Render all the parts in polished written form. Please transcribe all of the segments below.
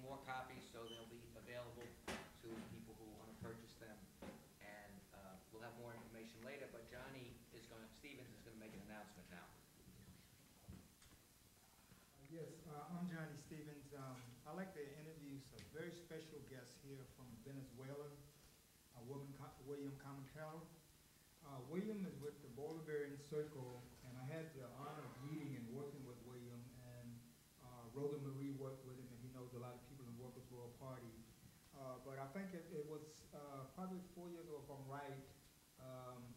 more copies, so they'll be available to people who want to purchase them. And we'll have more information later, but Stevens is going to make an announcement now. Yes, I'm Johnny Stevens. I'd like to interview some very special guests here from Venezuela, Willaim Cameraco. Willaim is with the Bolivarian Circle, and I had the honor of meeting and working with Willaim, and Rhoda Marie worked with him, and he knows a lot of people in Workers' World Party. But I think it was probably 4 years ago, if I'm right.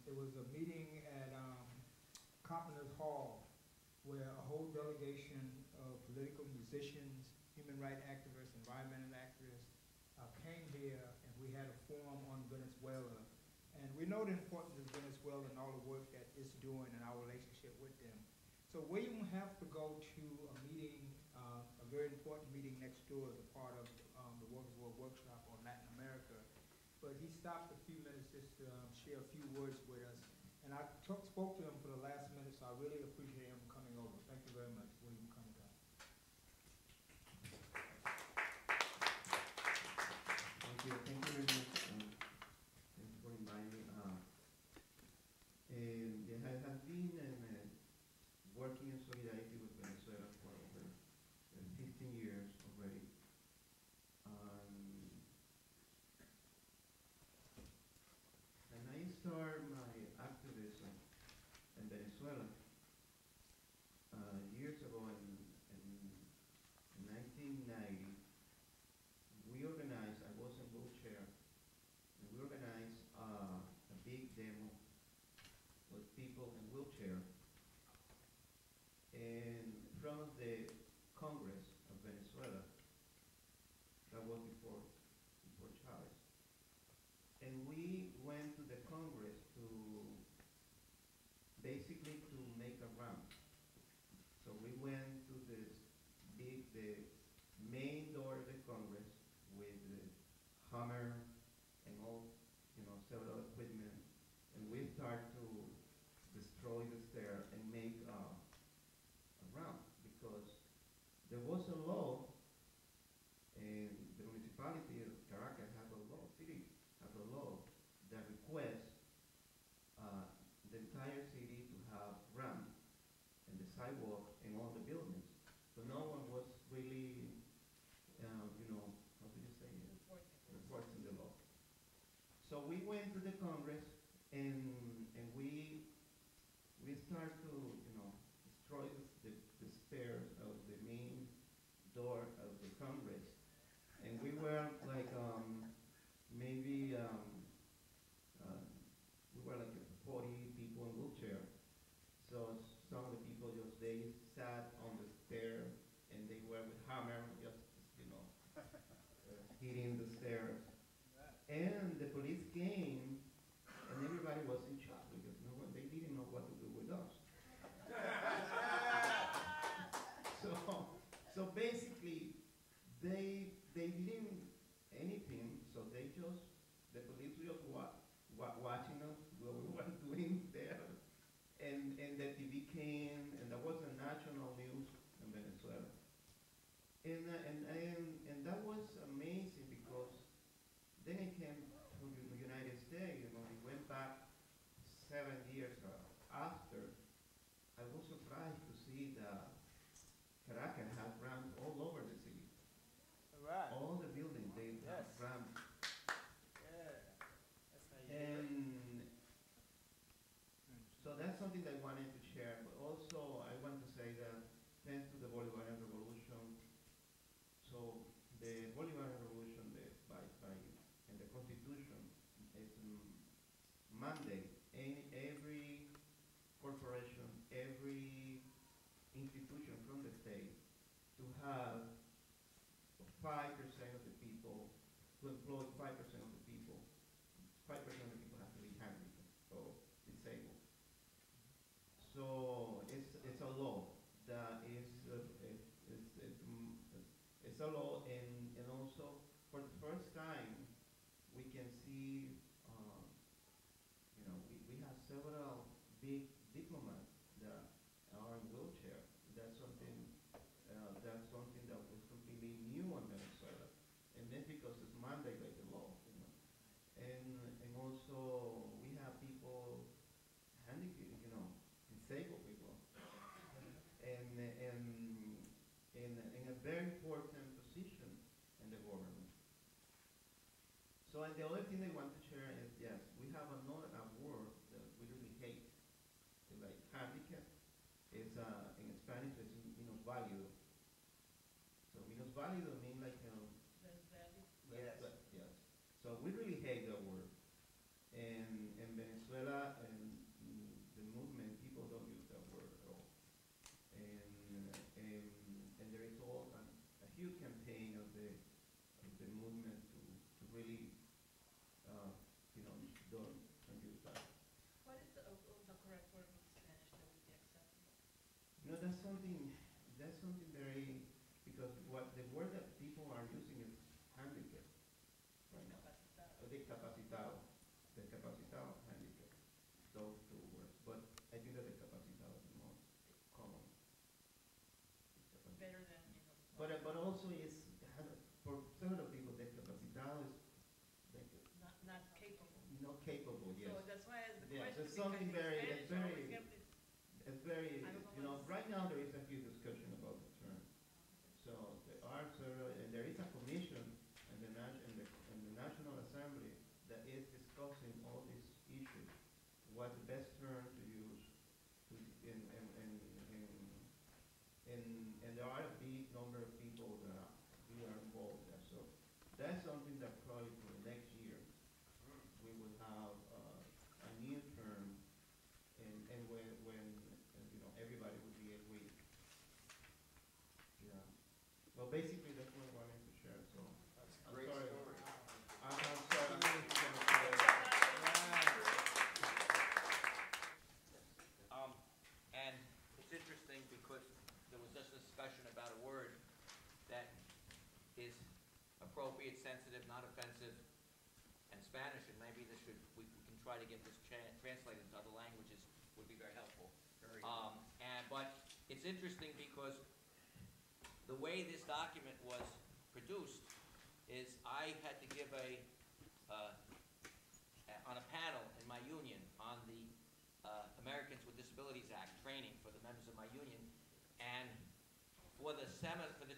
It was a meeting at Carpenter's Hall, where a whole delegation of political musicians, human rights activists, environmental activists came here, and we had a forum on Venezuela. And we know the importance of Venezuela and all the work that it's doing and our relationship with them. So Willaim will have to go to a meeting, a very important meeting next door as a part of the Workers' World Workshop on Latin America. But he stopped a few minutes just to share a few words with us. And I spoke to him for the last minute, so I really appreciate him coming over. Thank you very much, Willaim Cameraco. Thank you very much. Thanks for inviting me. I have been working in solidarity with Venezuela for over 15 years already. And I started my activism in Venezuela years ago in 1990. We organized, I was in wheelchair, and we organized a big demo with people in wheelchair in front of the Congress of Venezuela. That was before Chavez. And we went to the Congress to basically to make a ramp. So we went to the main door of the Congress with the hammer and all, several equipment, and we start to destroy the stair and make a ramp, because there was a law, and the municipality of Caracas has a law, city has a law that requests the entire city to have ramp and the sidewalk in all the buildings. So no one was really, how do you say it? Enforcing the law. So we went to the Congress and we started to, destroy the stairs of the main door of the Congress. And we were like, maybe, we were like 40 people in wheelchair. So some of the people they sat on the stair and they were with hammer, just, hitting the stairs. And the police came and everybody was in shock because they didn't know what to do with us. So basically, they didn't anything. So the police just watching us what we were doing there, and the TV came, and there was a national news in Venezuela, and that was amazing because then it came to the United States. It went back 7 years after. I was surprised to see that Caracas had ramps all over the city. Right. All the buildings, they have ramps. Yeah. That's how you do it. And so that's something that I wanted to share. But also, I want to say that thanks to the Bolivarian Revolution, so the Bolivarian Revolution, and the Constitution, is mandate every corporation, every institution from the state to have 5% of the people, to employ 5% of the people. 5% of the people have to be handicapped or disabled. So it's a law that it's a law, and also for the first time we can see, we have several big diplomats that are in wheelchair. That's something that was completely new in Venezuela. very important position in the government. So, and the other thing I want to share is, yes, we have another word that we really hate, like handicap. It's in Spanish it's minusválido. So minusválido means like Yes. yes. So we really hate that word. And in Venezuela and the movement, people don't use that word at all. And there is a huge campaign of the movement to really don't use that. What is the correct word in Spanish that would be acceptable? That's something very, because what the word that people are using is handicap right now. Discapacitado. Discapacitado, handicap. Those two words. But I think that discapacitado is the most common. Better than, But also it's, for several people, discapacitado is like, not capable. not capable, yes. So that's why I asked the Yes, question. it's something because very, in it's Spanish very, always have this- it's very, I don't know what right now there is a huge discussion about the term. So there are several, and there is a commission in the National Assembly that is discussing all these issues. What's the best term to use to, and there are a big number of people that we are involved in. So that's something that probably for the next year we will have a new term, and when everybody will be agreed. Yeah. Well, basically that's what I wanted to share. So That's a I'm great sorry. story. I'm sorry. And it's interesting because there was just a discussion about a word that is appropriate, sensitive, not offensive, and Spanish, and maybe this we can try to get this translated into other languages, would be very helpful. But it's interesting because the way this document was produced is I had to give on a panel in my union on the Americans with Disabilities Act training for the members of my union, and for the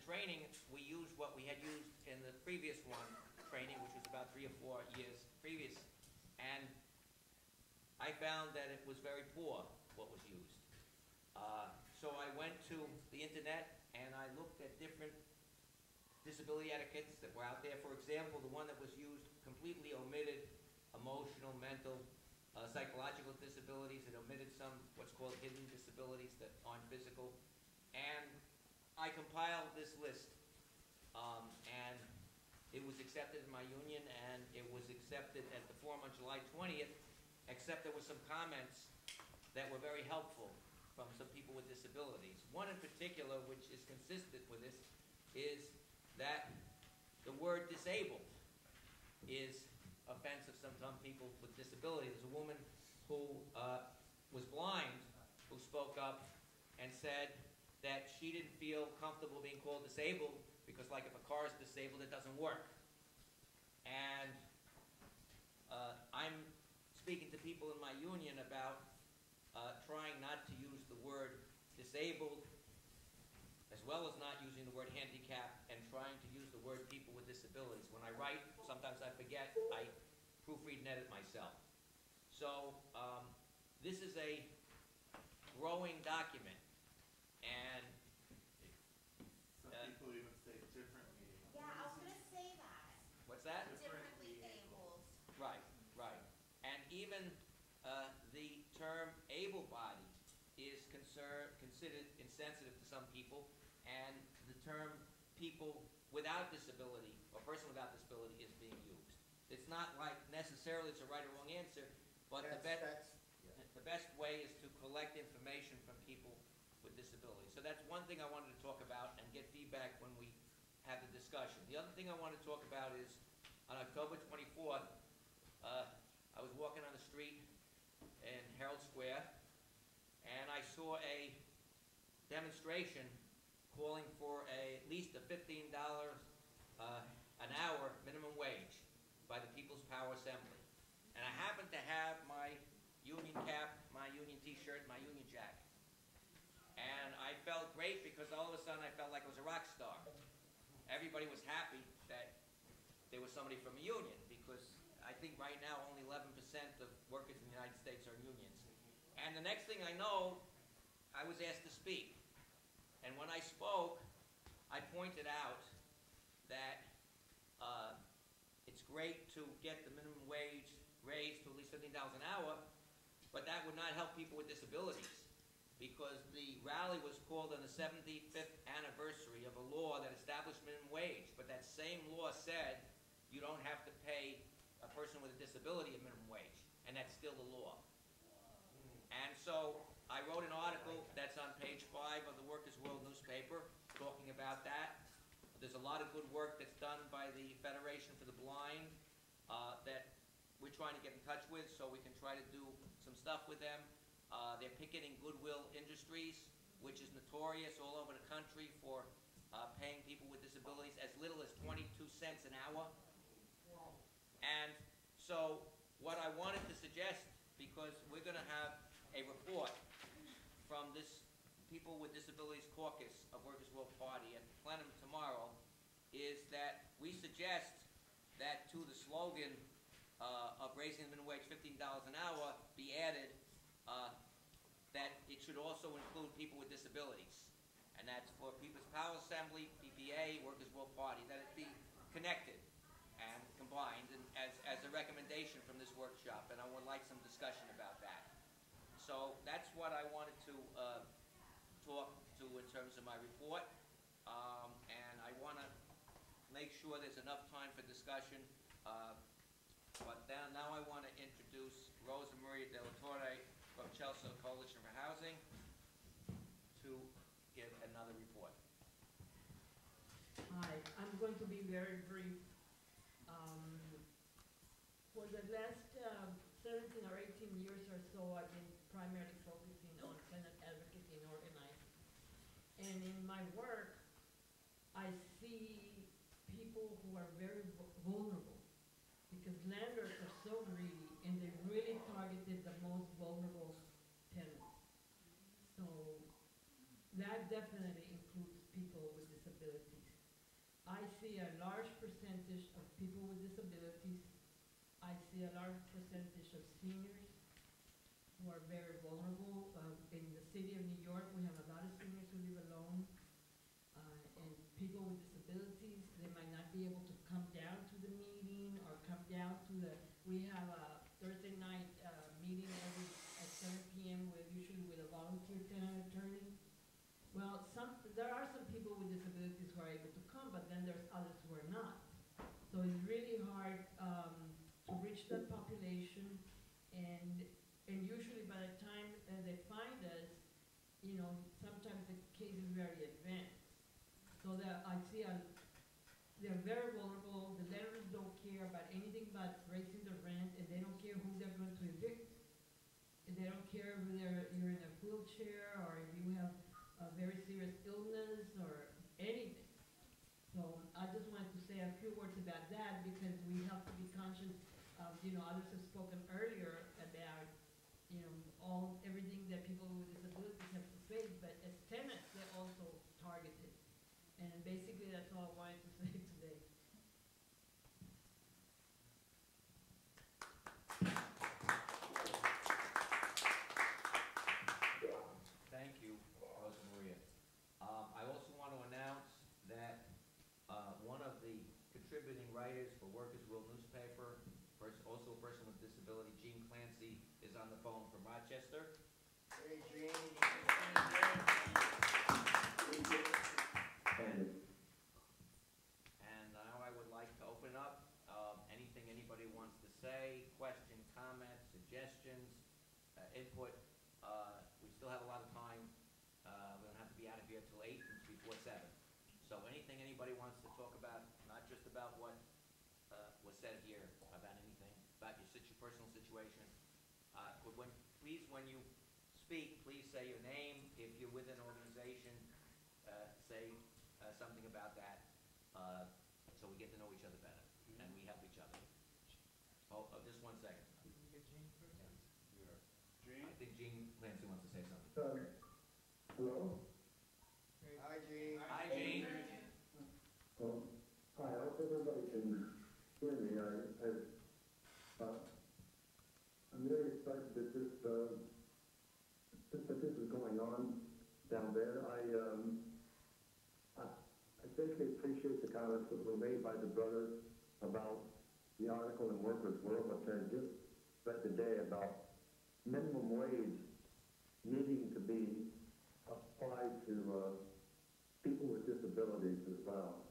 training we used what we had used in the previous one training, which was about 3 or 4 years previous, and I found that it was very poor what was used. So I went to the internet and I looked at different disability etiquettes that were out there. For example, the one that was used completely omitted emotional, mental, psychological disabilities. It omitted some what's called hidden disabilities that aren't physical. And I compiled this list. And it was accepted in my union, and it was accepted at the forum on July 20th, except there were some comments that were very helpful from some people with disabilities. One in particular, which is consistent with this, is that the word disabled is offensive to some people with disability. There's a woman who was blind who spoke up and said that she didn't feel comfortable being called disabled because, like, if a car is disabled, it doesn't work. And I'm speaking to people in my union about trying not to use the word disabled, as well as not using the word handicap, and trying to use the word people with disabilities. When I write, sometimes I forget, I proofread and edit myself. So this is a growing document, and Some people even say differently. Yeah, I was gonna say that. what's that? Differently abled. Right, right. And even the term able-bodied is considered insensitive to some people, and the term people without disability or person without disability is being used. It's not like necessarily it's a right or wrong answer, but the best way is to collect information from people with disabilities. So that's one thing I wanted to talk about and get feedback when we have the discussion. The other thing I want to talk about is on October 24th, I was walking on the street in Herald Square, and I saw a demonstration calling for at least a $15 an hour minimum wage by the People's Power Assembly. And I happened to have my union cap, my union t-shirt, my union jacket. And I felt great because all of a sudden I felt like I was a rock star. Everybody was happy that there was somebody from a union, because I think right now only 11% of workers in the United States are unions. And the next thing I know, I was asked to speak. And when I spoke, I pointed out that it's great to get the minimum wage raised to at least $15 an hour, but that would not help people with disabilities, because the rally was called on the 75th anniversary of a law that established minimum wage, but that same law said you don't have to pay a person with a disability a minimum wage, and that's still the law. And so I wrote an article that's on page 5 of the Workers' World newspaper talking about that. There's a lot of good work that's done by the Federation for the Blind that we're trying to get in touch with, so we can try to do some stuff with them. They're picketing Goodwill Industries, which is notorious all over the country for paying people with disabilities as little as 22 cents an hour. And so what I wanted to suggest, because we're going to have a report from this People with Disabilities Caucus of Workers' World Party at the plenum tomorrow, is that we suggest that to the slogan of raising the minimum wage $15 an hour be added that it should also include people with disabilities. And that's for People's Power Assembly, PPA, Workers' World Party, that it be connected and combined and as a recommendation from this workshop. And I would like some discussion about that. So that's what I wanted to talk to in terms of my report, and I want to make sure there's enough time for discussion, but now I want to introduce Rosa Maria De La Torre from Chelsea Coalition for Housing to give another report. Hi, I'm going to be very brief. For the last 17 or 18 years or so, I've been primarily focusing on tenant advocacy and organizing. And in my work, I see people who are very vulnerable, because landlords are so greedy and they really targeted the most vulnerable tenants. So that definitely includes people with disabilities. I see a large percentage of people with disabilities. I see a large percentage of seniors who are very vulnerable. In the city of New York, we have a lot of seniors who live alone. And people with disabilities, they might not be able to come down to the meeting or come down to we have a Thursday night meeting at 7 p.m. usually with a volunteer tenant attorney. Well, there are some people with disabilities who are able to come, but then there's others who are not. So it's really hard to reach that population, and usually by the time they find us, you know, sometimes the case is very advanced. So that I see they're very vulnerable. The landlords don't care about anything but raising the rent, and they don't care who they're going to evict. And they don't care if you're in a wheelchair or if you have a very serious illness or anything. So I just wanted to say a few words about that, because we have to be conscious of, you know, others have spoken earlier about, you know, everything that people with disabilities have to face, but as tenants, they're also targeted. And basically that's all I wanted to say today. Thank you, Rosa Maria. I also want to announce that one of the contributing writers for Workers' World newspaper, also a person with disability, Gene Clancy, is on the phone from Rochester. Hey, Gene. And now I would like to open up anything anybody wants to say, question, comment, suggestions, input. We still have a lot of time. We don't have to be out of here till 8 and before 7. So anything anybody wants to talk about, not just about what was said here, about anything, about your personal situation. Please, when you speak, please say your name. If you're with an organization, say something about that, so we get to know each other better, and we help each other. Just 1 second. Did we get Gene first? I think Gene Clancy wants to say something. Hello? Hi, Gene. Hi, Gene. Hi, I hope everybody can hear me. I'm very excited that this is going on down there. I basically appreciate the comments that were made by the brothers about the article in Workers' World, which I just read today about minimum wage needing to be applied to people with disabilities as well.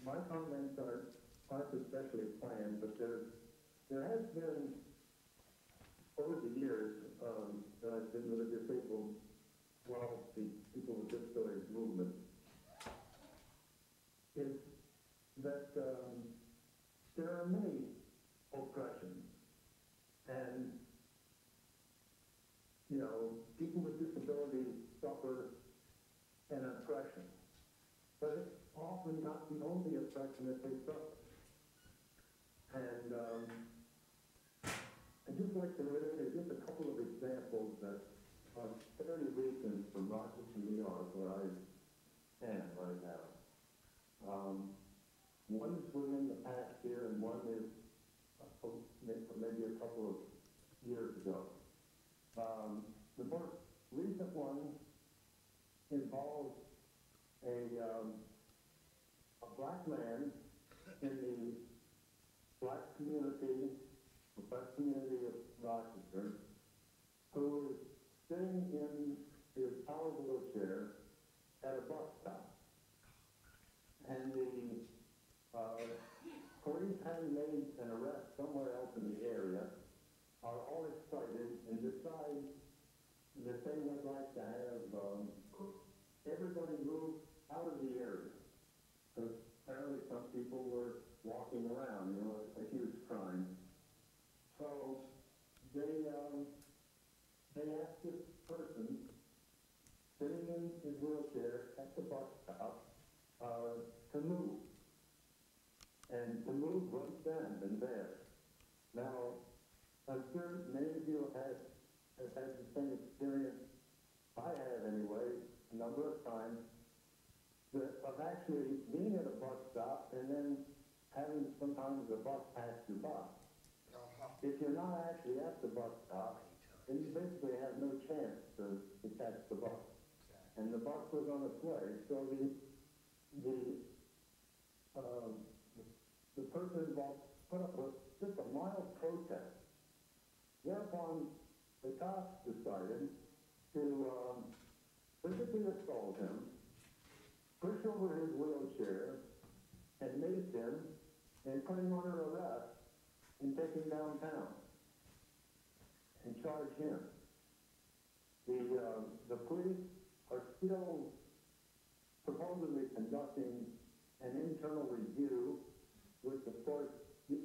My comments aren't especially planned, but there has been, over the years, that I've been with the disabled, well, the people with disabilities movement, is that there are many oppressions. And, you know, people with disabilities suffer an oppression. But it's often not the only oppression that they suffer. And I'd just like to relate just a couple of examples that are fairly recent from Rochester, New York, where I am right now. One is within the past year, and one is maybe a couple of years ago. The most recent one involves a black man in the black community, the black community of Rochester, who is sitting in his power wheelchair at a bus stop. And the police, having made an arrest somewhere else in the area, are all excited and decide that they would like to have everybody move out of the area. Because apparently some people were walking around, you know, a huge crime. So they asked this person sitting in his wheelchair at the bus stop to move. And to move right then and there. Now, I'm sure many of you have had the same experience I have anyway, a number of times, of actually being at a bus stop and then having sometimes the bus pass you by. If you're not actually at the bus stop, then you basically have no chance to catch the bus. And the bus was on its way, so the person involved put up with just a mild protest. Thereupon, the cops decided to physically assault him, push over his wheelchair, and mace him, and put him under arrest, and take him downtown, and charge him. The police are still supposedly conducting an internal review, which of course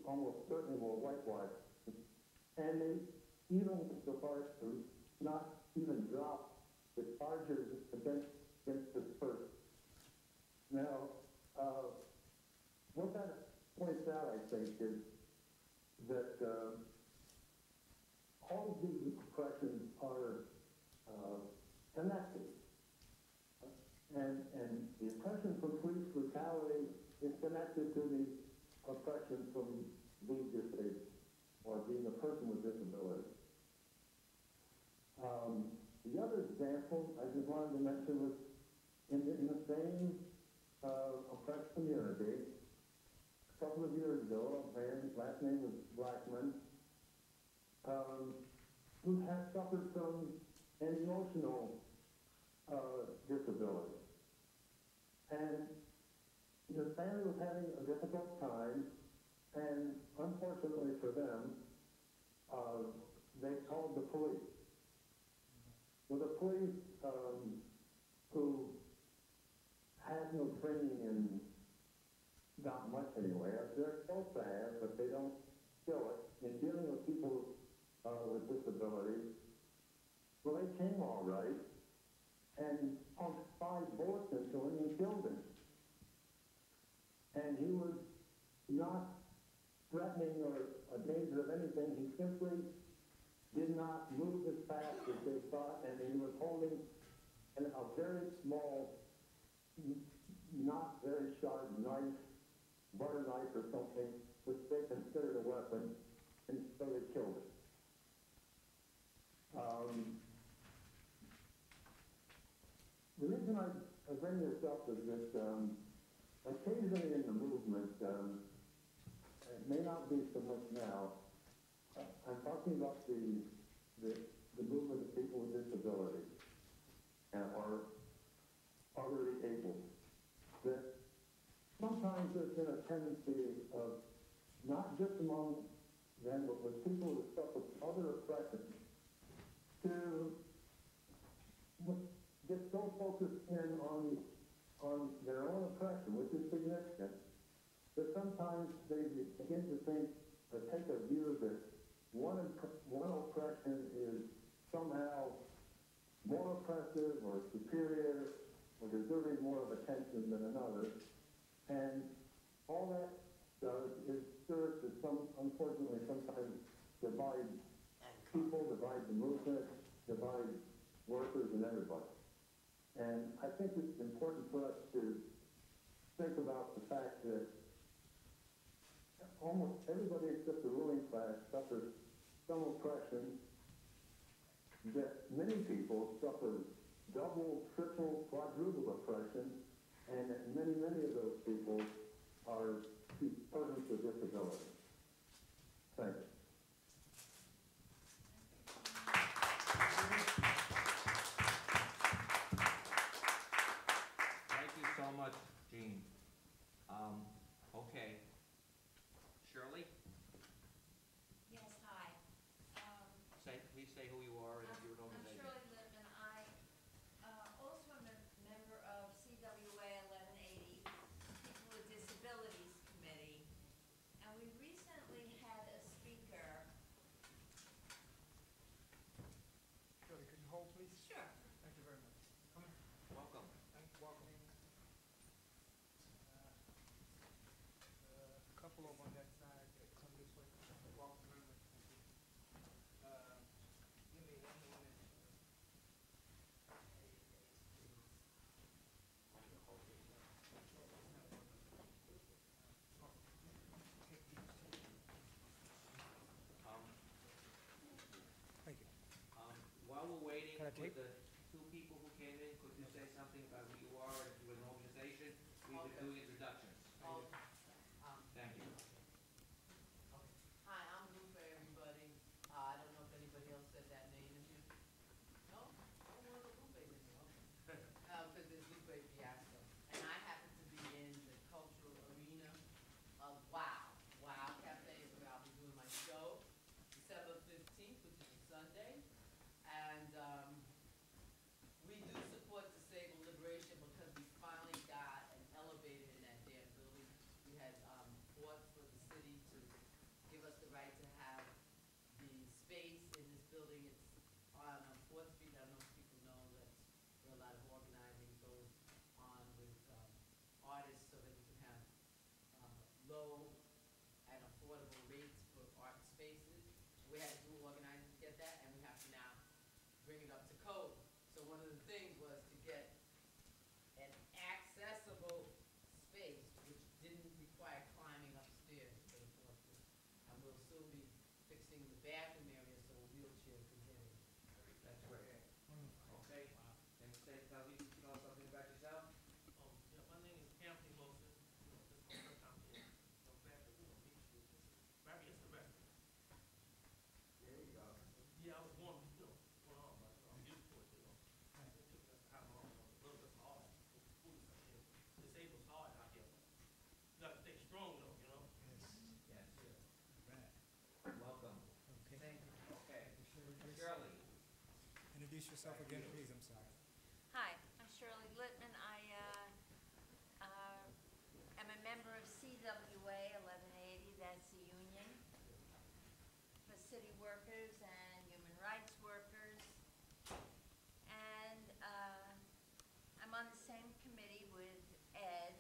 almost certainly will whitewash. And they even went so far as to not even drop the charges against this person. Now, what that points out, I think, is that all of these oppressions are connected. And the oppression from police brutality is connected to the oppression from being disabled or being a person with disability. The other example I just wanted to mention was in the same oppressed community. A couple of years ago, a man, his last name was Blackman, who had suffered from an emotional disability. And his family was having a difficult time, and unfortunately for them, they called the police. Well, the police, who have no training in, not much anyway, they're supposed to have, but they don't show it, in dealing with people with disabilities. Well, they came all right, and pumped 5 bullets into him and killed him. And he was not threatening or a danger of anything. He simply did not move as fast as they thought, and he was holding a very small, not very sharp knife, butter knife or something, which they considered a weapon, and so they killed it. The reason I bring this up is that occasionally in the movement, it may not be so much now, I'm talking about the movement of people with disabilities or other disabled, that sometimes there's been a tendency of, not just among them, but with people who suffer other oppressions, to get so focused in on their own oppression, which is significant, that sometimes they begin to think or take a view that one oppression is somehow more oppressive or superior or deserving more of attention than another. And all that does is serve to unfortunately sometimes divide people, divide the movement, divide workers and everybody. And I think it's important for us to think about the fact that almost everybody except the ruling class suffers some oppression, that many people suffer double, triple, quadruple oppression, and that many of those people are persons with disability. Thank you. Thank you so much, Gene. Okay. Shirley, Yes, hi. please say who you are and your I'm organization. Shirley Lippman. I also am a member of CWA 1180, People with Disabilities Committee. And we recently had a speaker. Shirley, could you hold, please? Sure. Thank you very much. Come in. Welcome. Welcome. A couple over on that side. Come this way. Welcome very much. Thank you. Give me 1 minute. Um, Thank you. While we're waiting Can I for tape? the two people who came in, could you say something about who you are and your organization? We've been doing introductions. Thank you. Hi, I'm Lou for everybody. I don't know if anybody else said that name in here. No? Oh, one of the Lupe in here, okay. Because it's Lupe Fiasco. And I happen to be in the cultural arena of Wow Cafe is where I'll be doing my show, December 15th, which is a Sunday. And we do support disabled liberation because we finally got an elevator in that damn building. We had fought for the city to give us the right to have the space in this building. It's on 4th Street. I don't know if people know that where a lot of organizing goes on with artists so that we can have low and affordable rates for art spaces. We had to do organizing to get that, and we have to now bring it up to code. So one of the things was to get an accessible space which didn't require climbing upstairs to the 4th floor. And we'll soon be fixing the bathroom area so a wheelchair can get in. That's great. Okay. And tell us something about yourself. Yeah, my name is Anthony Wilson. This is my first time here. I'm glad to meet you. This is very interesting. There you go. Yeah, I was born, but I'm used to it, It took us how long, a little bit hard. Disabled hard out here. You gotta stay strong though, Yes. Yes. Right. Welcome. Okay. Thank you. Okay. Shirley, please. Shirley. Introduce yourself again, please. I'm sorry. Hi, I'm Shirley Lippman. I am a member of CWA 1180. That's the union for city workers and human rights workers. And I'm on the same committee with Ed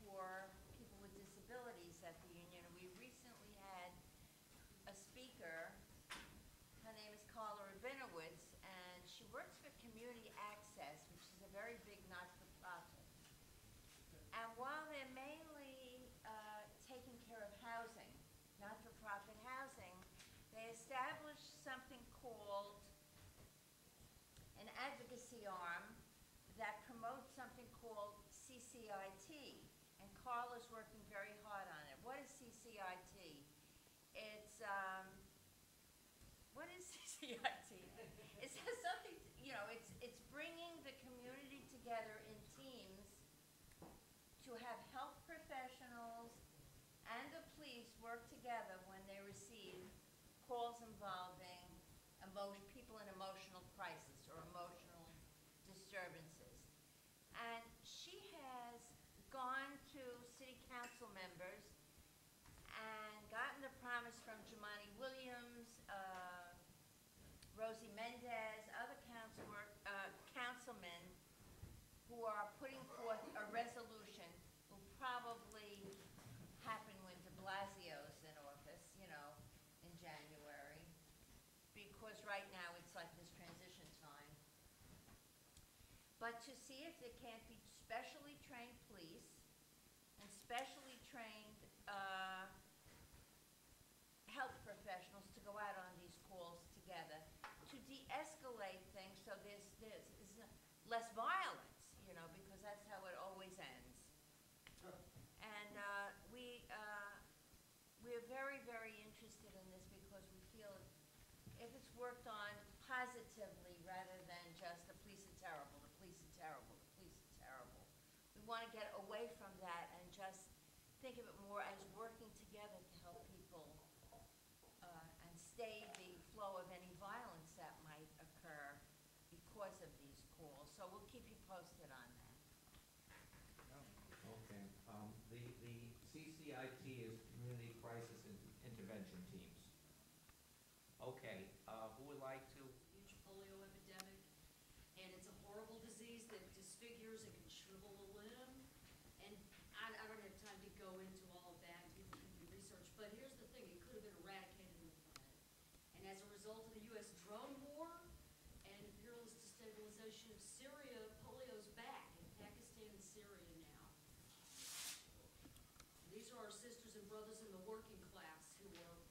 for people with disabilities at the union. We recently had a speaker. Her name called an advocacy arm that promotes something called CCIT, and Carl is working very hard on it. What is CCIT? It's, what is CCIT? It says something, it's bringing the community together in teams to have health professionals and the police work together when they receive calls involving people in emotional crisis or emotional disturbances. And she has gone to city council members and gotten the promise from Jemani Williams, Rosie Mendez, other councilmen who are putting forth a resolution. Will probably happen when de Blasio's in office, in January, because right now it's like this transition time. But to see if there can't be specially trained police and specially trained health professionals to go out on these calls together to de-escalate things so there's less violence, because that's how it always ends. And we're very, very interested in this because we feel if it's worked on positively rather than just the police are terrible, the police are terrible, the police are terrible. We want to get away from that and just think of it more as working together to help people and stay the flow of any violence that might occur because of these calls. So we'll keep you posted on that. Okay. The CCIT is Community Crisis Intervention Teams. Okay, who would like to? Huge polio epidemic, and it's a horrible disease that disfigures and can shrivel a limb. And I don't have time to go into all of that, you can do research, but here's the thing, it could have been eradicated on the planet. And as a result of the U.S. drone war and imperialist destabilization of Syria, polio's back in Pakistan and Syria now. These are our sisters and brothers in the working class who are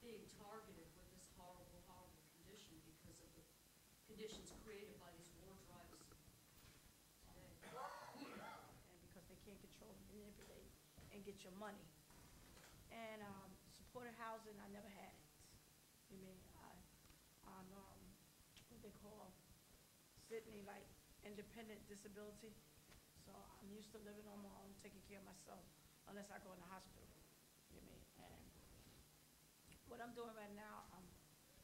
being targeted with this horrible, horrible condition because of the conditions created by these war drives today. And because they can't control and manipulate and get your money. And supported housing, I never had it. You mean, I'm what they call Sydney, like independent disability. So I'm used to living on my own, taking care of myself, unless I go in the hospital. You mean, and what I'm doing right now, I'm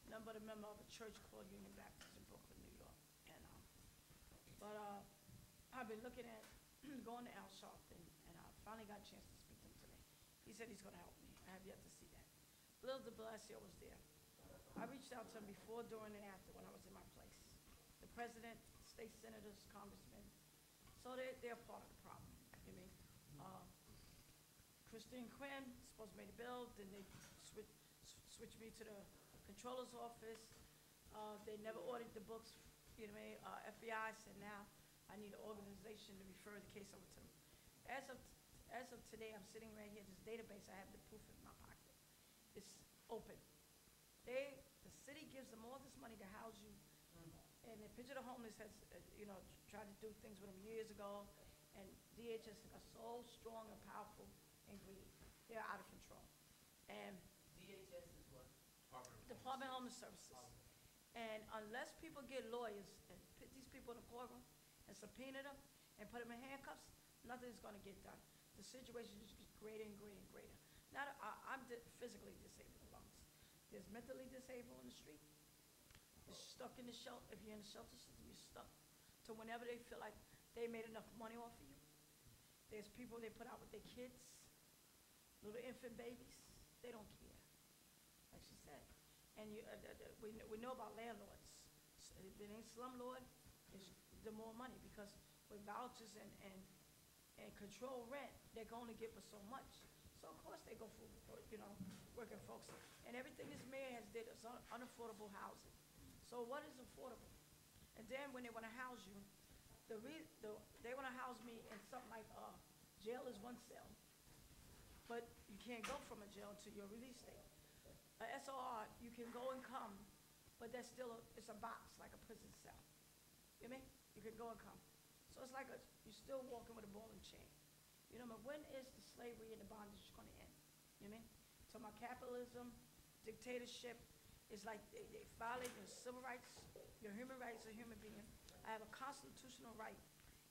none but a member of a church called Union Baptist in Brooklyn, New York. And I've been looking at going to Al Sharpton, and I finally got a chance to speak to him today. He said he's going to help me. I have yet to see that. Bill de Blasio was there. I reached out to him before, during, and after when I was in my place. The president, state senators, congressmen. So they're part of the problem. You mean, Christine Quinn supposed to make the bill, then they switched me to the controller's office. They never ordered the books, FBI said now I need an organization to refer the case over to them. As of today, I'm sitting right here, this database, I have the proof in my pocket. It's open. The city gives them all this money to house you. And the Picture of the Homeless has, tried to do things with them years ago, and DHS are so strong and powerful and greedy. They're out of control. And DHS is what? Department of Homeless Services. And unless people get lawyers and put these people in the courtroom and subpoena them and put them in handcuffs, nothing's going to get done. The situation just gets greater and greater and greater. Now, I'm physically disabled in lungs. There's mentally disabled in the street. You're stuck in the shelter. If you're in the shelter system, you're stuck to whenever they feel like they made enough money off of you. There's people they put out with their kids, little infant babies. They don't care, like she said. And we know about landlords. The name slumlord is the more money, because with vouchers and control rent, they can only give us so much. So of course they go for working folks. And everything this mayor has did is unaffordable housing. So what is affordable? And then when they want to house you, they want to house me in something like jail is one cell, but you can't go from a jail to your release date. a SOR, you can go and come, but there's still, it's a box, like a prison cell. You mean? You can go and come. So it's like you're still walking with a ball and chain. You know, but when is the slavery and the bondage gonna end? You mean? So my capitalism, dictatorship, is like they violate your civil rights, your human rights as a human being. I have a constitutional right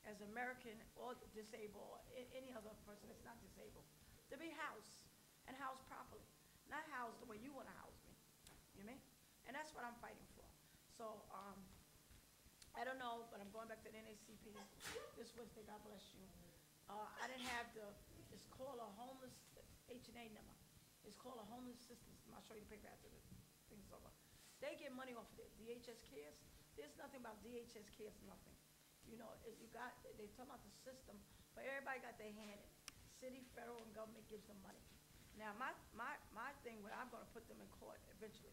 as American or disabled or any other person that's not disabled to be housed and housed properly, not housed the way you wanna house me. You mean? And that's what I'm fighting for. So, I don't know, but I'm going back to the NACP this Wednesday, God bless you. I didn't have it's called a homeless, H&A number. It's called a homeless assistance. I'll show you the paper after the thing's over. They get money off of it. DHS cares. There's nothing about DHS cares, nothing. You know, they talk about the system, but everybody got their hand in it. City, federal, and government gives them money. Now, my thing, where I'm gonna put them in court eventually,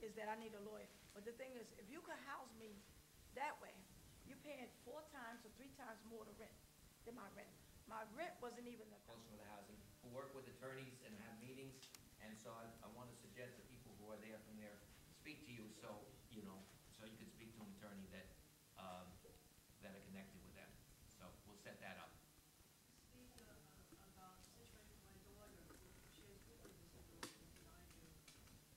is that I need a lawyer. But the thing is, if you could house me that way, you're paying 4 times or 3 times more than my rent. My rent wasn't even Closer to the housing, who work with attorneys and have meetings, and so I want to suggest that people who are there from there speak to you, so, you know, so you can speak to an attorney that are connected with them. So we'll set that up. Speak about the situation for my daughter, she has different disabilities than I do.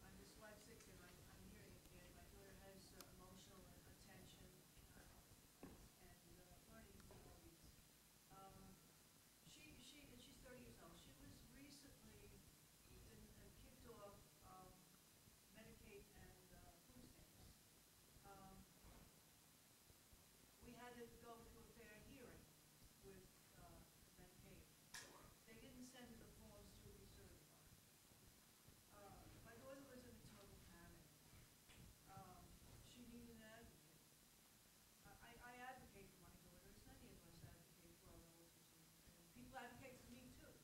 I'm dyslexic and I'm hearing impaired. My daughter has emotional attention and learning difficulties. She's 30 years old. She was recently kicked off Medicaid and food stamps. We had to go to a fair hearing with Medicaid. They didn't send her the forms to recertify. My daughter was in a total panic. She needed an advocate. I advocate for my daughter, as many of us advocate for our relatives, and people advocate for me too.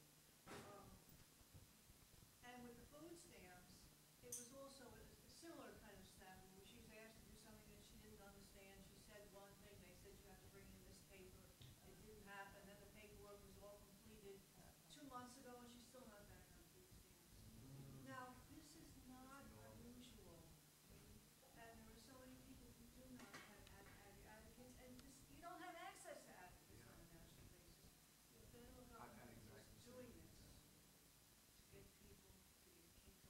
And with the food stamps, it was also a similar kind of stamp, where she was asked to do something that she didn't understand. She said one thing, they said you have to bring in this paper. It didn't happen, then the paperwork was all completed 2 months ago, and she's still not back on food stamps. Now, this is not unusual, and there are so many people who do not have advocates, and you don't have access to advocates on a national basis. The federal government is doing this to get people to get kicked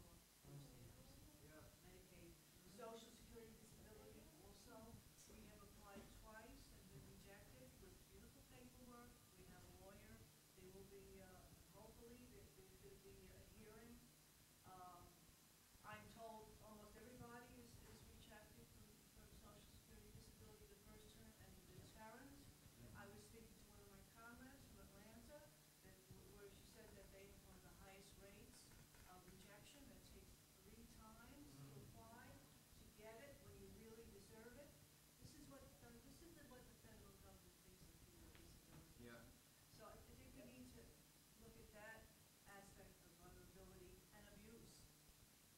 off food stamps, Medicaid, Social Security disability also. We have applied twice and been rejected with beautiful paperwork. We have a lawyer. They will be, hopefully, there's going to be a hearing. I'm told almost everybody is rejected from Social Security disability the first term, and the deterrent. I was speaking to one of my comrades from Atlanta, where she said that they have one of the highest rates of rejection. That takes 3 times to apply to get it when you really deserve it. This is what the federal government thinks of people with disabilities. Yeah. So I think we need to look at that aspect of vulnerability and abuse,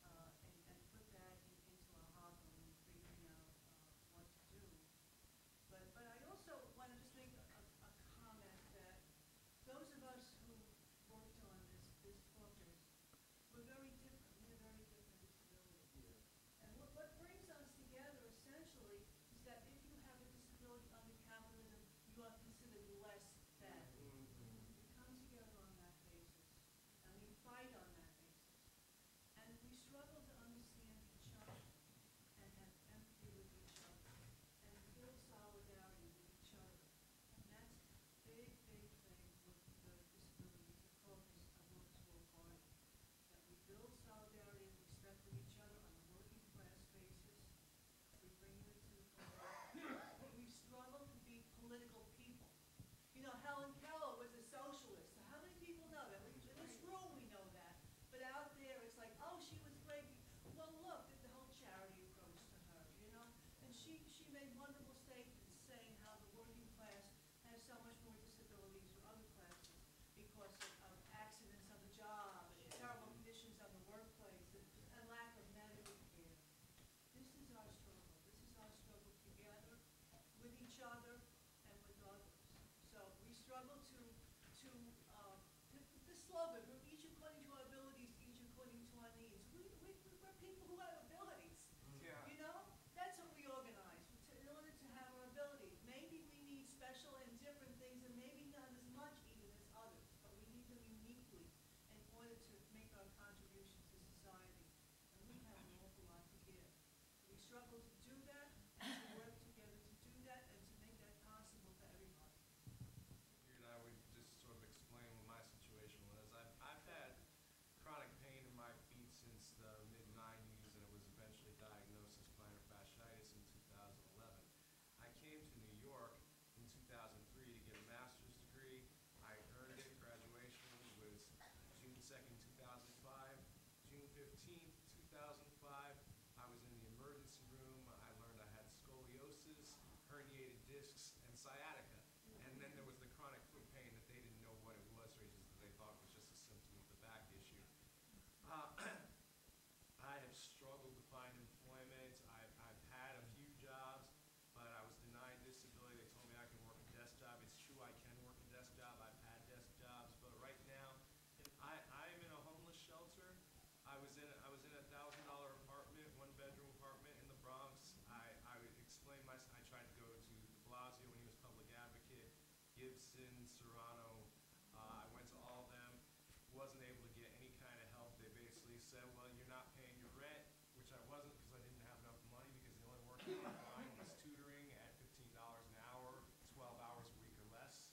and put that into our hopper when we're figuring out what to do. But I also want to just make a comment that those of us who worked on this caucus, we're very different. We have very different disabilities. And what brings us together essentially is that if you have a disability under capitalism, you are considered less than. We come together on that basis, and we fight on that basis. And we struggle to understand each other, and have empathy with each other, and feel solidarity with each other. And that's a big, big thing with the disabilities, the caucus I work so hard, that we build solidarity and respect with each other on a working class basis. We bring it to the front. We struggle to be political people. You know, Helen Keller was a socialist. So how many people know that? In this room we know that. But out there it's like, oh, she was great. Well, look at the whole charity approach to her, you know? And she made wonderful statements saying how the working class has so much more disabilities than other classes because of accidents on the job and terrible conditions on the workplace and lack of medical care. This is our struggle. This is our struggle together with each other and with others. So we struggle to the slogan, from each according to our abilities, each according to our needs. We people who have abilities. Yeah. You know, that's what we organize, in order to have our ability. Maybe we need special and different things, and maybe not as much even as others, but we need them uniquely in order to make our contribution to society. And we have an awful lot to give. We struggle to do that, and to work together to do that, and to make that possible for everybody. Figured I would just sort of explain what my situation was. I've had chronic pain in my feet since the mid-90s, and it was eventually diagnosed as plantar fasciitis in 2011. I came to New York in 2003 to get a master's degree. I earned it. Graduation was June 2nd, 2005. June 15th, 2005, I was in the emergency room. I learned I had scoliosis, herniated discs, and sciatica. And then there was the chronic foot pain that they didn't know what it was, or just they thought it was just a symptom of the back issue. I have struggled to find employment. I've had a few jobs, but I was denied disability. They told me I can work a desk job. It's true, I can work a desk job. I've had desk jobs, but right now, I'm in a homeless shelter. I was in a $1,000 apartment, one-bedroom apartment in the Bronx. I would explain I tried to go to de Blasio when he was public advocate, Gibson, Serrano. I went to all of them. Wasn't able to get any kind of help. They basically said, well, you're not paying your rent, which I wasn't because I didn't have enough money, because the only work I could find was tutoring at $15 an hour, 12 hours a week or less.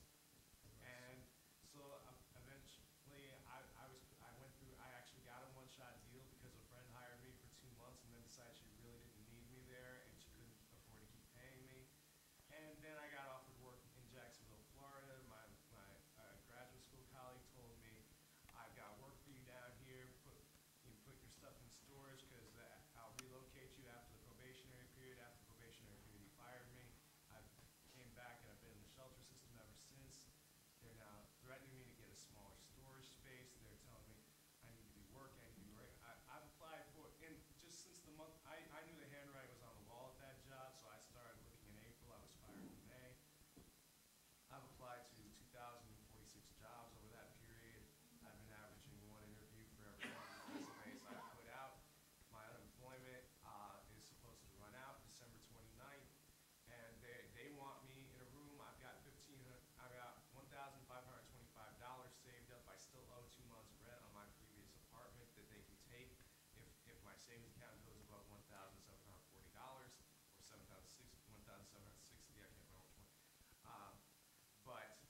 And so eventually I actually got a one-shot deal because a friend hired me for 2 months and then decided she really didn't need me there and she couldn't afford to keep paying me. And then I got offered work in Jacksonville, Florida. My graduate school colleague told me, I've got work for you down here. You put your stuff in storage because I'll relocate you after the probationary period. After the probationary period, he fired me. I came back and I've been in the shelter system ever since. They're now threatening me to get a smaller storage space. They're telling me I need to be working. I've applied for, and just since the month, I knew the handwriting was on the wall at that job, so I started looking in April. I was fired in May. I've applied to 2,046 jobs over that period. I've been averaging one interview for every one of the resumes I put out. My unemployment is supposed to run out December 29th, and they want me in a room. I've got $1,525 saved up. I still owe 2 months rent on my previous apartment that they can take if my savings account goes above $1,740 or $1,760. I can't remember which one. But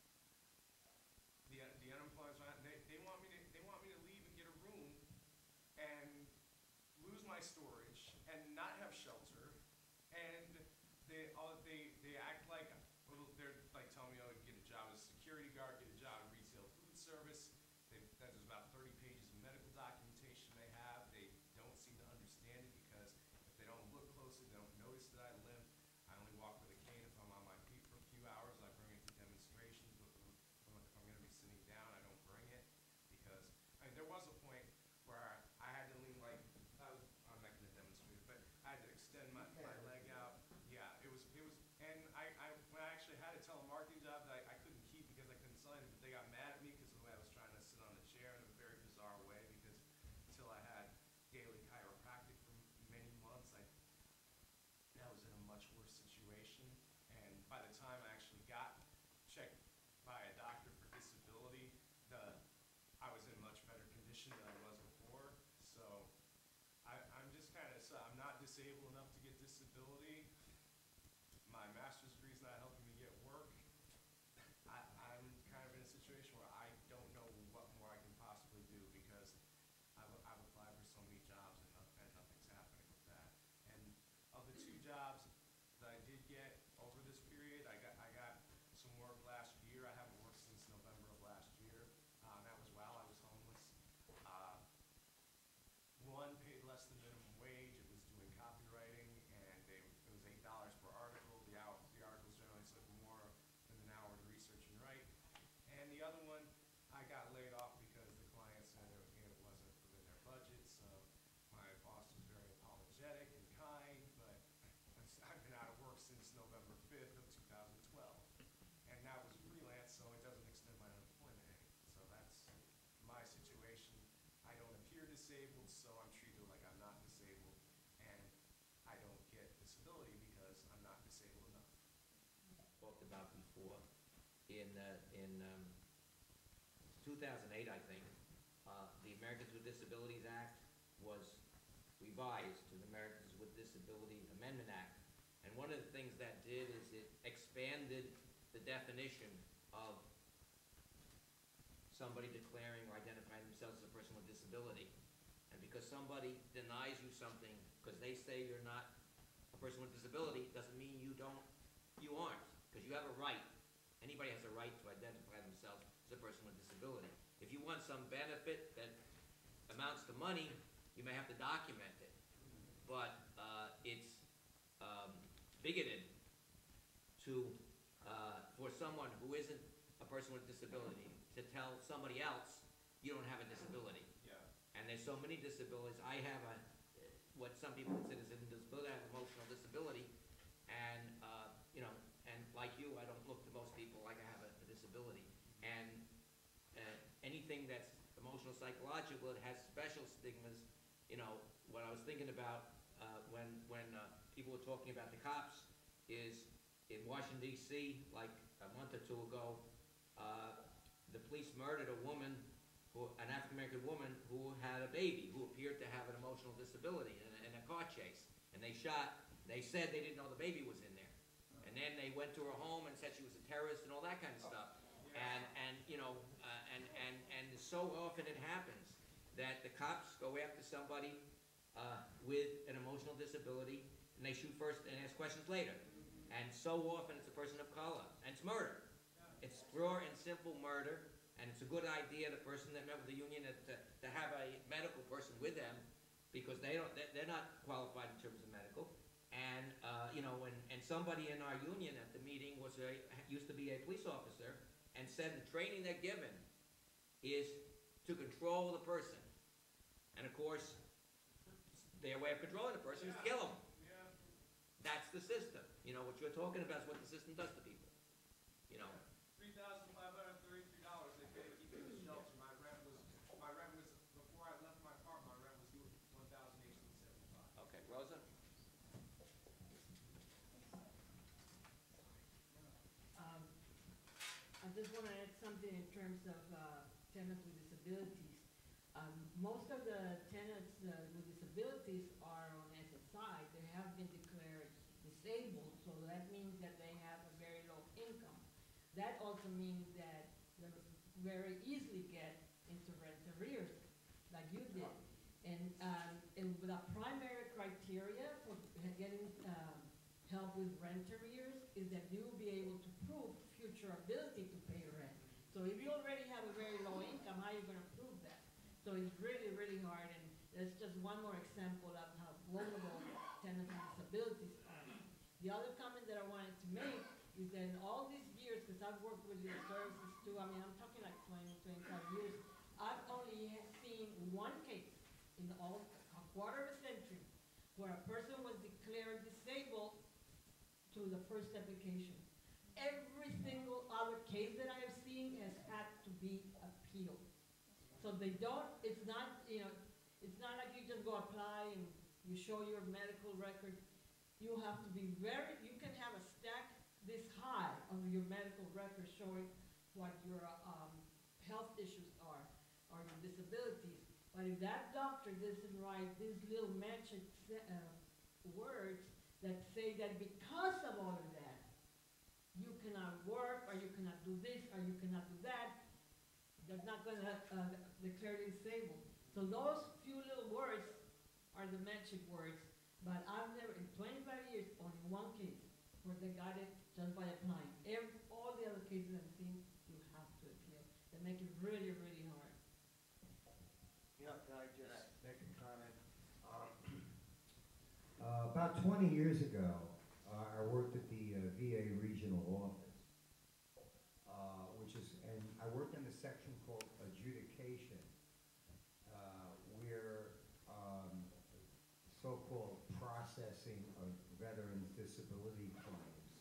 the unemployment's not. They want me to leave and get a room and lose my storage and not have shelter, and they act like, well, they're like telling me, oh, get a job as a security guard, get a job in retail food service. There's about 30 pages of medical documentation they have. They don't seem to understand it because if they don't look closely, they don't notice that I limp. I only walk with a cane if I'm on my feet for a few hours. I bring it to demonstrations, but if I'm going to be sitting down, I don't bring it because, there was a point where I had to lean I'm not going to demonstrate it, but I had to extend my leg out. Yeah, it was, and when I actually had a telemarketing job that I couldn't keep because I couldn't sell anything, but they got mad at me because the way I was trying to sit on a chair in a very bizarre way, because until I had daily chiropractic for many months, I was in a much worse situation. And by the time I actually got checked by a doctor for disability, I was in much better condition than I was before. So I'm just kind of, I'm not disabled enough to get disability. My master's degree is not helping me get work. I'm kind of in a situation where I don't know what more I can possibly do because I've applied for so many jobs and nothing's happening with that. And of the 2 jobs that I did get over this period, I got some work last year. I haven't worked since November of last year. That was while I was homeless. One paid less than minimum wage. It was doing copywriting, and it was about before. In 2008, I think, the Americans with Disabilities Act was revised to the Americans with Disability Amendment Act. And one of the things that did is it expanded the definition of somebody declaring or identifying themselves as a person with disability. And because somebody denies you something because they say you're not a person with disability, doesn't mean you aren't, because you have a right. Anybody has a right to identify themselves as a person with disability. If you want some benefit that amounts to money, you may have to document it. But it's bigoted for someone who isn't a person with disability to tell somebody else you don't have a disability. Yeah. And there's so many disabilities. I have what some people consider as a disability. I have emotional disability, and and like you, I don't look to most people like I have a disability. And anything that's emotional, psychological, it has special stigmas. What I was thinking about when people were talking about the cops is in Washington, D.C., like a month or two ago, the police murdered a woman, an African-American woman who had a baby, who appeared to have an emotional disability in a car chase. And they said they didn't know the baby was in there. And then they went to her home and said she was a terrorist and all that kind of stuff. And so often it happens that the cops go after somebody with an emotional disability, and they shoot first and ask questions later. And so often it's a person of color, and it's murder. It's raw and simple murder, and it's a good idea, the person that met with the union, to have a medical person with them, because they're not qualified in terms of medical. And and somebody in our union at the meeting used to be a police officer, and said the training they're given is to control the person. And of course, their way of controlling the person is to kill them. Yeah. That's the system. What you're talking about is what the system does to people. $3,533 they paid to keep me in the shelter. My rent was before I left my apartment. My rent was due $1,875. Okay, Rosa? I just want to add something in terms of tenants with disabilities. Most of the tenants with disabilities are on SSI. They have been declared disabled, so that means that they have a very low income. That also means that they very easily get into rent arrears, like you did. And the primary criteria for getting help with rent arrears is that you will be able to prove future ability to pay rent. So if you already have a very low income, how are you going to prove that? So it's really, really hard, and that's just one more example of how vulnerable tenants with disabilities are. The other comment that I wanted to make is that in all these years, because I've worked with your services too, I'm talking like 20, 25 years, I've only seen one case in a quarter of a century where a person was declared disabled through the first application. Every single other case that I have seen has had to be appealed. So it's not like you just go apply and you show your medical record. You have to be you can have a stack this high of your medical record showing what your health issues are or your disabilities. But if that doctor doesn't write these little magic words that say that because of all of that, you cannot work, or you cannot do this, or you cannot do that, they're not going to declare you disabled. So those few little words are the magic words. But I've never, in 25 years, only one case where they got it just by applying. All the other cases I've seen, you have to appeal. They make it really, really hard. Can I just make a comment? About 20 years ago, I worked at the VA regional office, and I worked in the section called adjudication, where so-called processing of veterans' disability claims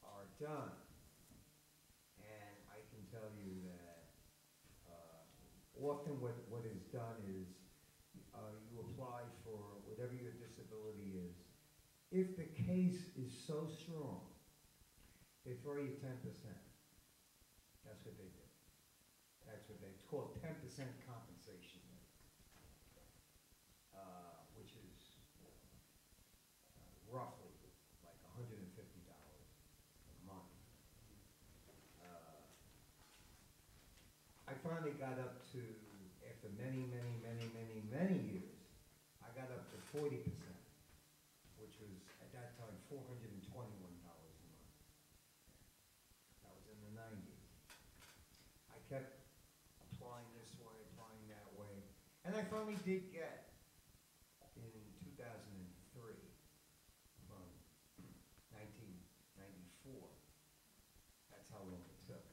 are done. And I can tell you that often what is done is you apply for whatever your disability is. If the case is so strong They throw you 10%. That's what they do. It's called 10% compensation rate, which is roughly like $150 a month. I finally got up to, after many years, I got up to 40%, which was at that time $421 a month. That was in the 90s. I kept applying this way, applying that way, and I finally did get, in 2003, from 1994, that's how long it took,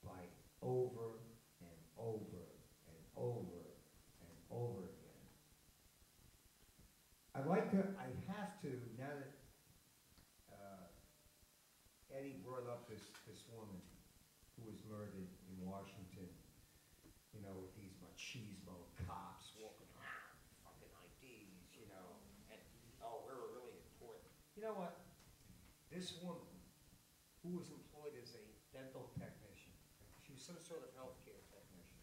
by over and over and over and over again. I have to, now that Eddie brought up this woman who was murdered in Washington, you know, with these machismo cops walking around, fucking IDs, you know, and, oh, we're really important. You know what? This woman, who was employed as a dental technician, she was some sort of healthcare technician,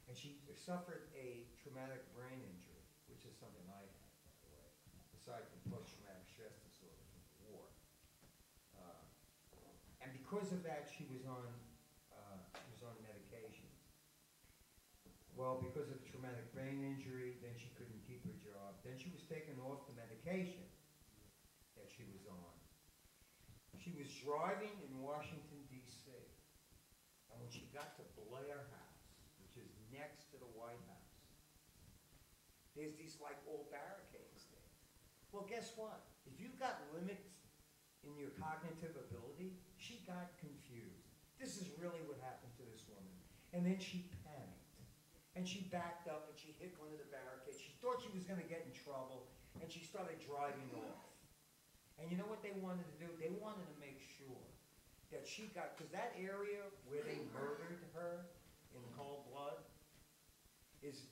and she suffered a traumatic brain injury, which is something I had, by the way, aside from post-traumatic stress disorder from the war. And because of that, she was on medication. Well, because of the traumatic brain injury, then she couldn't keep her job. Then she was taken off the medication that she was on. She was driving in Washington, D.C., and when she got to Blair House, which is next to the White House, there's these like old barricades there. Well, guess what? If you've got limits in your cognitive ability, she got confused. This is really what happened to this woman. And then she panicked. And she backed up and she hit one of the barricades. She thought she was going to get in trouble, and she started driving off. And you know what they wanted to do? They wanted to make sure that she got, because that area where they murdered her in cold blood, it's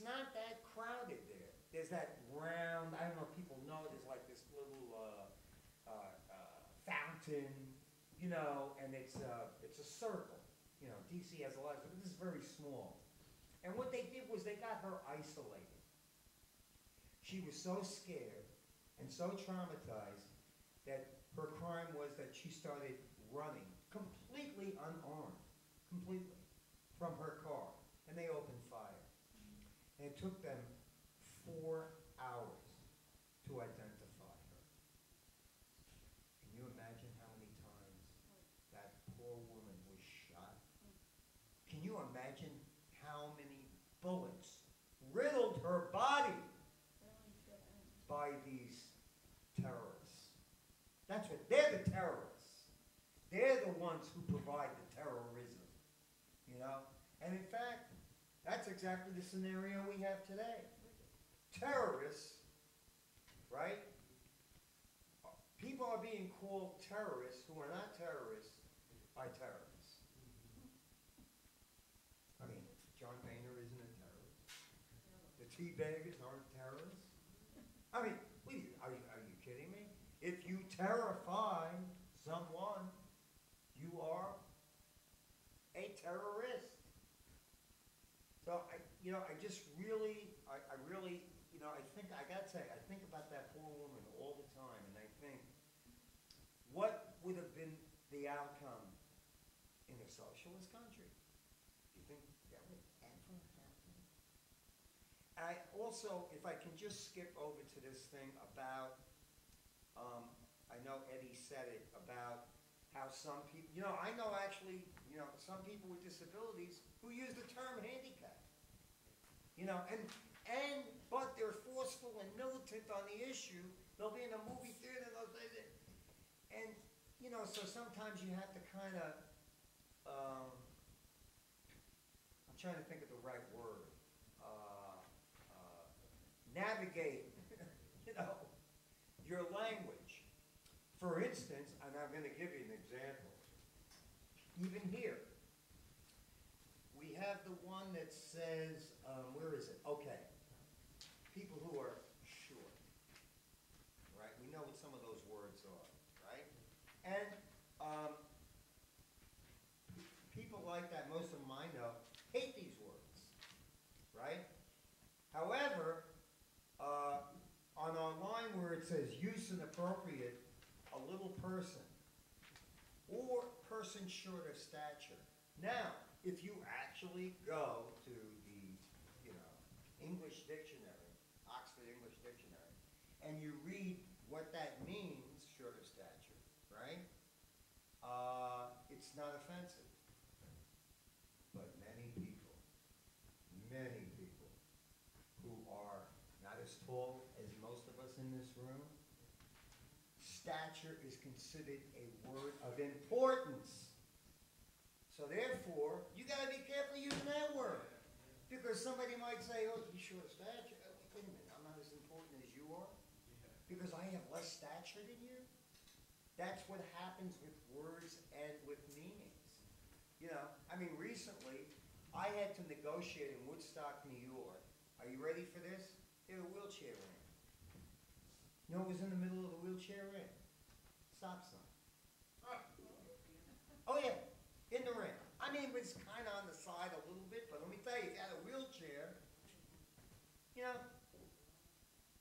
not that crowded there. There's that round, I don't know if people know, there's like this little fountain, you know, and it's a circle. You know, DC has a lot of, but this is very small. And what they did was they got her isolated. She was so scared and so traumatized that her crime was that she started running completely unarmed, completely, from her car. And they opened fire. And it took them 4 hours to identify her. Can you imagine how many times that poor woman was shot? Can you imagine how many bullets riddled her body by these terrorists? That's what, they're the terrorists. They're the ones who provide the terrorism, you know? And in fact, that's exactly the scenario we have today. Terrorists, right? People are being called terrorists who are not terrorists by terrorists. I mean, John Boehner isn't a terrorist. The Teabaggers aren't terrorists. I mean, please, are you kidding me? If you terrify someone, you are a terrorist. So I really, I gotta say, I think about that poor woman all the time, and I think, what would have been the outcome in a socialist country? Do you think that would ever happen? I also, if I can just skip over to this thing about, I know Eddie said it, about how some people, I know actually, some people with disabilities who use the term handicap. But they're forceful and militant on the issue. They'll be in a movie theater and they'll say that. And, so sometimes you have to kind of, I'm trying to think of the right word, navigate, your language. For instance, and I'm going to give you an example. Even here, we have the one that says, where is it? Okay. People who are short, right? We know what some of those words are, right? And, people like that, most of them I know, hate these words, right? However, on our line where it says use inappropriate, a little person, or person short of stature. Now, if you actually go to the, English dictionary, Oxford English Dictionary, and you read what that means, short of stature, right? It's not offensive. But many people who are not as tall as most of us in this room, stature is considered a word of importance. So therefore, you gotta be careful using that word. Because somebody might say, oh, you short of stature. Wait a minute, I'm not as important as you are? Because I have less stature than you? That's what happens with words and with meanings. Recently, I had to negotiate in Woodstock, New York. Are you ready for this? They had a wheelchair ramp. You know what was in the middle of the wheelchair ramp? Stop sign. Oh yeah, in the ramp. It was kind of on the side a little bit, but let me tell you, got a wheelchair,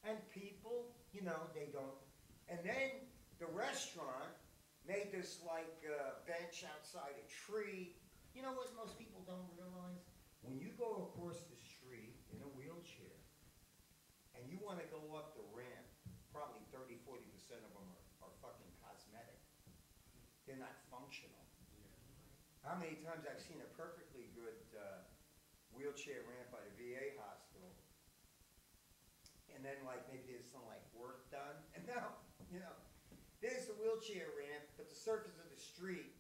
and people, they don't. And then the restaurant made this bench outside a tree. You know what most people don't realize? When you go across the street in a wheelchair and you want to go up the ramp, probably 30–40% of them are fucking cosmetic. They're not functional. How many times I've seen a perfectly good wheelchair ramp by the VA hospital, and then maybe there's some work done, and now, there's the wheelchair ramp, but the surface of the street